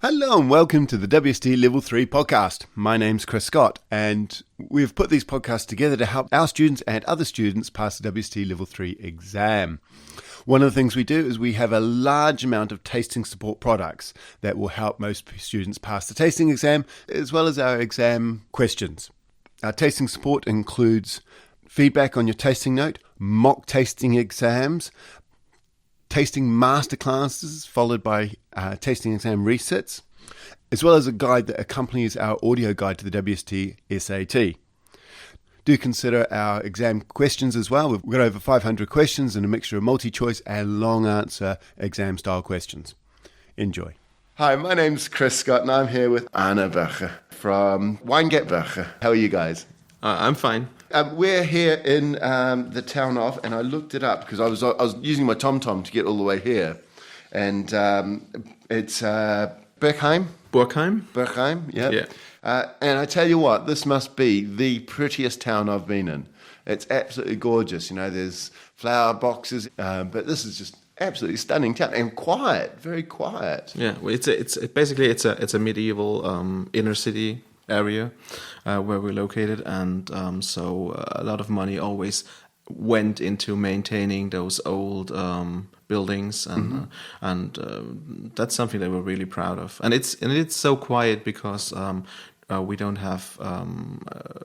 Hello and welcome to the WST Level 3 podcast. My name's Chris Scott and we've put these podcasts together to help our students and other students pass the WST Level 3 exam. One of the things we do is we have a large amount of tasting support products that will help most students pass the tasting exam, as well as our exam questions. Our tasting support includes feedback on your tasting note, mock tasting exams, tasting masterclasses followed by tasting exam resets, as well as a guide that accompanies our audio guide to the WST SAT. Do consider our exam questions as well. We've got over 500 questions and a mixture of multi-choice and long answer exam style questions. Enjoy. Hi, my name's Chris Scott and I'm here with Arne Bercher from Bercher. How are you guys? I'm fine. We're here in the town of, and I looked it up because I was using my TomTom to get all the way here, and it's Berkheim. Berkheim, yeah. And I tell you what, this must be the prettiest town I've been in. It's absolutely gorgeous. You know, there's flower boxes, but this is just absolutely stunning town and quiet, very quiet. Yeah, well, it's basically a medieval inner city area where we're located, and so a lot of money always went into maintaining those old buildings, and that's something that we're really proud of. And it's so quiet because we don't have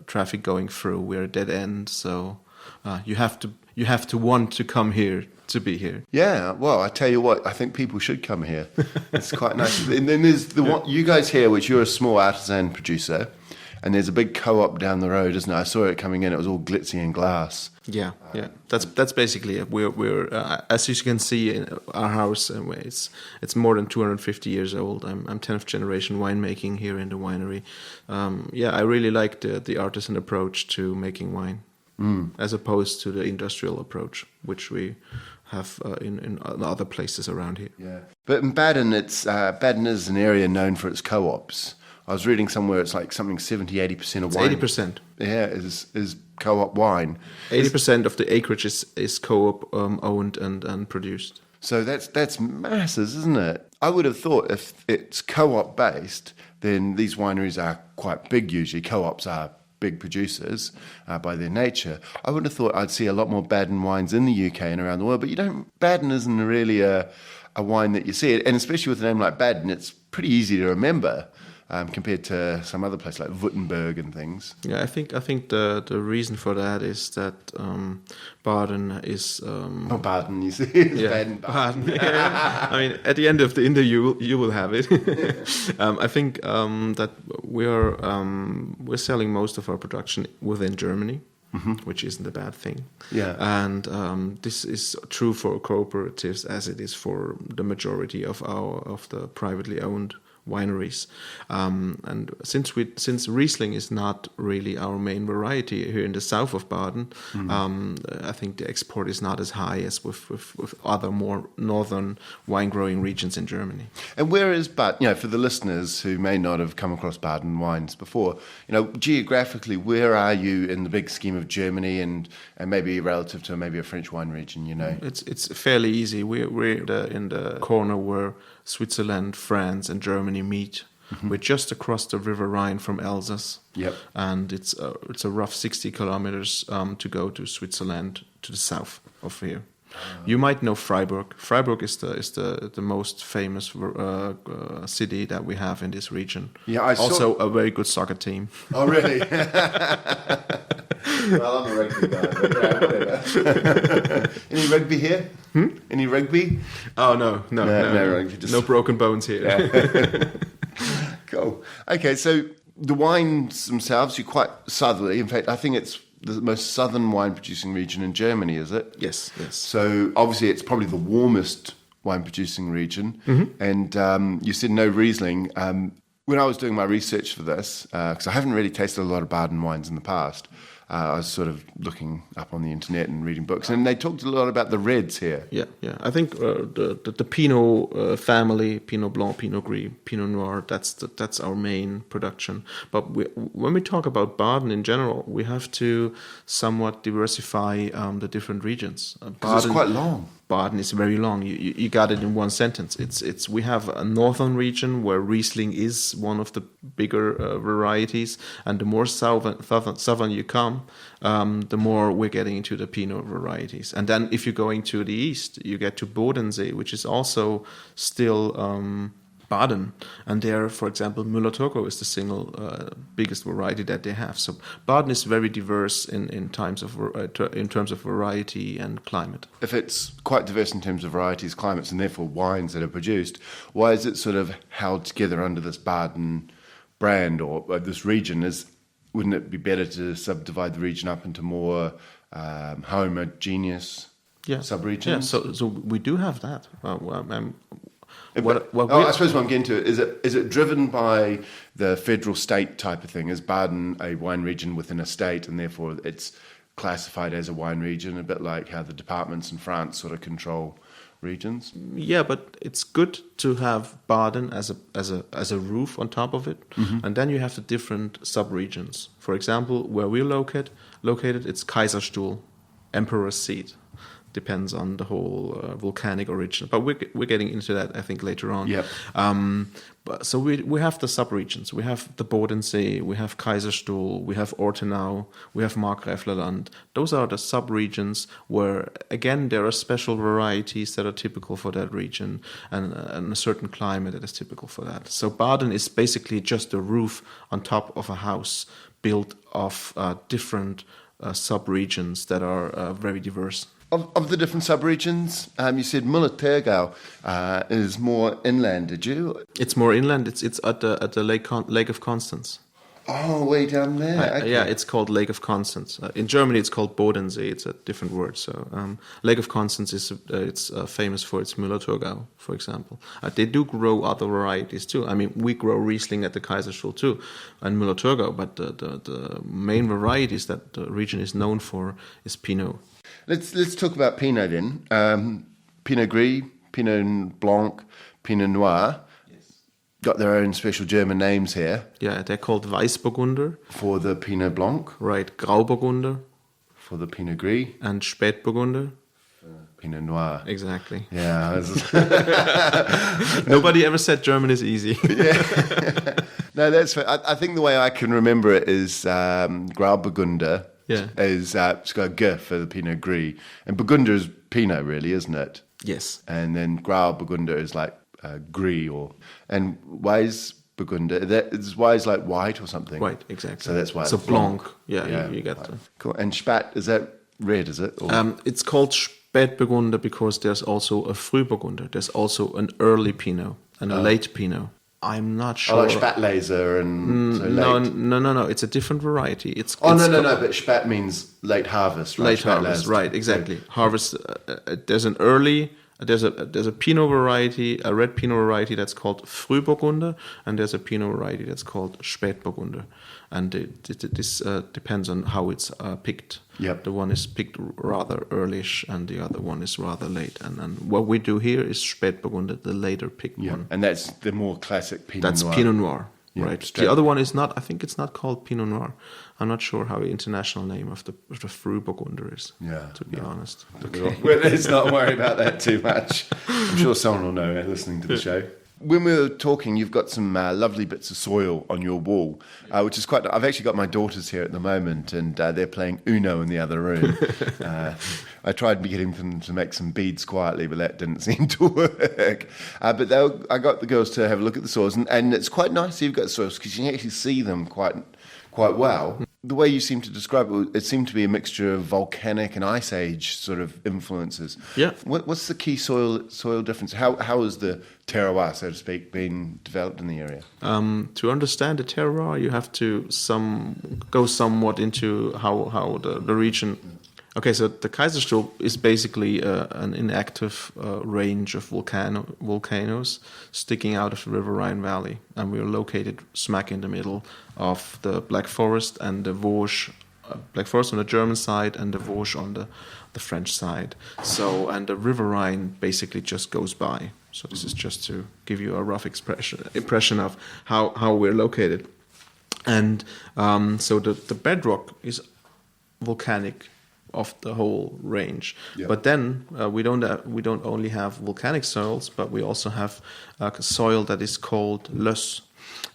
traffic going through. We're a dead end, so you have to want to come here to be here. Yeah, well, I tell you what, I think people should come here. It's quite nice. And then there's one, you guys here, which you're a small artisan producer, and there's a big co-op down the road, isn't it? I saw it coming in. It was all glitzy and glass. Yeah. That's basically it. We're as you can see in our house, it's more than 250 years old. I'm 10th generation winemaking here in the winery. I really like the artisan approach to making wine, as opposed to the industrial approach, which we have in other places around here. Yeah, but in Baden, Baden is an area known for its co-ops. I was reading somewhere it's like something 70-80% of wine. 80%. Yeah, is co-op wine. 80% of the acreage is co-op owned and produced. So that's masses, isn't it? I would have thought if it's co-op based, then these wineries are quite big usually. Co-ops are big producers by their nature. I would have thought I'd see a lot more Baden wines in the UK and around the world, but you don't. Baden isn't really a wine that you see it, and especially with a name like Baden, it's pretty easy to remember. Compared to some other place like Württemberg and things. Yeah, I think the reason for that is that Baden is Baden, you see, it's yeah, Baden. Yeah. I mean, at the end of the interview, you will have it. I think that we're selling most of our production within Germany. Which isn't a bad thing. Yeah. And this is true for cooperatives as it is for the majority of the privately owned wineries. And since Riesling is not really our main variety here in the south of Baden, I think the export is not as high as with other more northern wine growing regions in Germany. And where is Baden? You know, for the listeners who may not have come across Baden wines before, you know, geographically, where are you in the big scheme of Germany and maybe relative to maybe a French wine region? You know, it's fairly easy. We're in the corner where Switzerland, France, and Germany meet. We're just across the River Rhine from Alsace. Yep. And it's a rough 60 kilometers to go to Switzerland to the south of here. You might know Freiburg. Freiburg is the most famous city that we have in this region. Yeah, also a very good soccer team. Oh, really? Well, I'm a rugby guy, but yeah, whatever. Any rugby here? Any rugby? Oh, no rugby. No broken bones here. Yeah. Cool. Okay, so the wines themselves, you're quite southerly. In fact, I think it's the most southern wine-producing region in Germany, is it? Yes. So obviously it's probably the warmest wine-producing region. And you said no Riesling. When I was doing my research for this, because I haven't really tasted a lot of Baden wines in the past, I was sort of looking up on the internet and reading books, and they talked a lot about the reds here. Yeah. I think the Pinot family, Pinot Blanc, Pinot Gris, Pinot Noir, that's our main production. But when we talk about Baden in general, we have to somewhat diversify the different regions. Because it's quite long. Baden is very long. You got it in one sentence. We have a northern region where Riesling is one of the bigger varieties, and the more southern you come, the more we're getting into the Pinot varieties. And then if you're going to the east, you get to Bodensee, which is also still Baden, and there, for example, Müller-Thurgau is the single biggest variety that they have. So Baden is very diverse in terms of variety and climate. If it's quite diverse in terms of varieties, climates, and therefore wines that are produced, why is it sort of held together under this Baden brand or this region? Wouldn't it be better to subdivide the region up into more homogeneous subregions? Yeah, so we do have that. I suppose what I'm getting to is it driven by the federal state type of thing? Is Baden a wine region within a state, and therefore it's classified as a wine region, a bit like how the departments in France sort of control regions? Yeah, but it's good to have Baden as a roof on top of it, and then you have the different subregions. For example, where we're located, it's Kaiserstuhl, Emperor's Seat. Depends on the whole volcanic origin, but we're getting into that, I think, later on. Yep. So we have the subregions. We have the Bodensee, we have Kaiserstuhl, we have Ortenau, we have Markgräflerland. Those are the subregions where, again, there are special varieties that are typical for that region and a certain climate that is typical for that. So Baden is basically just a roof on top of a house built of different subregions that are very diverse. Of the different subregions, you said Müller-Thurgau is more inland, did you? It's more inland. It's at the Lake of Constance. Oh, way down there. Okay. Yeah, it's called Lake of Constance. In Germany, it's called Bodensee. It's a different word. So Lake of Constance is famous for its Müller-Thurgau, for example. They do grow other varieties too. I mean, we grow Riesling at the Kaiserstuhl too, and Müller-Thurgau. But the main varieties that the region is known for is Pinot. Let's talk about Pinot then. Pinot Gris, Pinot Blanc, Pinot Noir. Yes. Got their own special German names here. Yeah, they're called Weißburgunder. For the Pinot Blanc. Right, Grauburgunder. For the Pinot Gris. And Spätburgunder. Pinot Noir. Exactly. Yeah. Nobody ever said German is easy. Yeah. No, that's fair. I think the way I can remember it is Grauburgunder. Yeah. It's got a G for the Pinot Gris. And Burgunder is Pinot, really, isn't it? Yes. And then Grauburgunder is like Gris and Weißburgunder. Is Weiß like white or something? White, exactly. So that's why. So Blanc. Yeah, you get that. Cool. And Spat, is that red, is it? Or? It's called Spätburgunder because there's also a Frühburgunder. There's also an early Pinot and a late Pinot. I'm not sure. Like Spätlese and so late. No. It's a different variety. No. But Spat means late harvest, right? Late harvest, right? Exactly. Harvest. There's a Pinot variety, a red Pinot variety that's called Frühburgunder, and there's a Pinot variety that's called Spätburgunder, and this depends on how it's picked. Yep. The one is picked rather earlyish, and the other one is rather late. And what we do here is Spätburgunder, the later picked one. And that's the more classic Pinot Noir. That's Pinot Noir, yeah, right? Straight. The other one is not. I think it's not called Pinot Noir. I'm not sure how the international name of the Frühburgunder is. Yeah, to be honest. Okay. Well, let's not worry about that too much. I'm sure someone will know listening to the show. When we were talking, you've got some lovely bits of soil on your wall, which is quite... I've actually got my daughters here at the moment, and they're playing Uno in the other room. I tried getting them to make some beads quietly, but that didn't seem to work. But I got the girls to have a look at the soils, and it's quite nice you've got soils, because you can actually see them quite well. The way you seem to describe it seemed to be a mixture of volcanic and ice age sort of influences. Yeah. What's the key soil difference? How is the terroir, so to speak, being developed in the area? To understand the terroir, you have to go somewhat into how the region... Okay, so the Kaiserstuhl is basically an inactive range of volcanoes sticking out of the River Rhine Valley, and we are located smack in the middle of the Black Forest and the Vosges, Black Forest on the German side and the Vosges on the French side. So, and the River Rhine basically just goes by. So this is just to give you a rough impression of how we're located. And so the bedrock is volcanic of the whole range. Yeah. But then we don't only have volcanic soils, but we also have a soil that is called löss,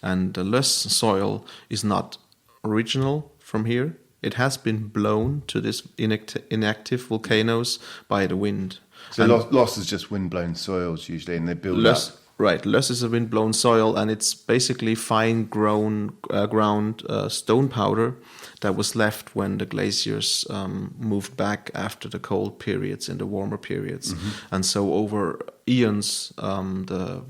and the löss soil is not original from here. It has been blown to these inactive volcanoes by the wind. So loss is just wind-blown soils usually, and they build up. Right, löss is a wind-blown soil, and it's basically fine-ground stone powder that was left when the glaciers moved back after the cold periods and the warmer periods. Mm-hmm. And so over eons, the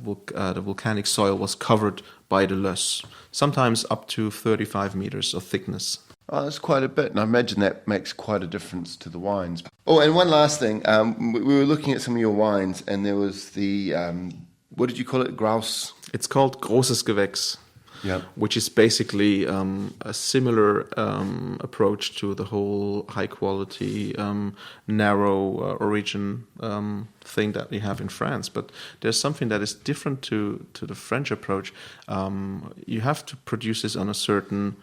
volcanic soil was covered by the löss, sometimes up to 35 meters of thickness. Oh, that's quite a bit, and I imagine that makes quite a difference to the wines. Oh, and one last thing. We were looking at some of your wines, and there was the... what did you call it? Grouse? It's called großes Gewächs, which is basically a similar approach to the whole high-quality, narrow origin thing that we have in France. But there's something that is different to the French approach. You have to produce this on a certain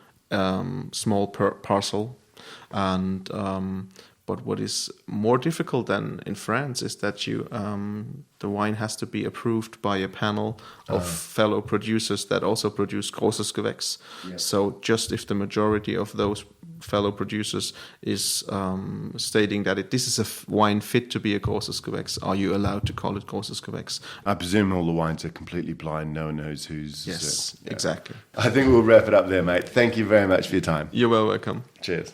small parcel, and but what is more difficult than in France is that the wine has to be approved by a panel of fellow producers that also produce großes Gewächs. Yeah. So just if the majority of those fellow producers is stating that this is a wine fit to be a großes Gewächs, are you allowed to call it großes Gewächs? I presume all the wines are completely blind. No one knows who's... Yes, exactly. I think we'll wrap it up there, mate. Thank you very much for your time. You're well welcome. Cheers.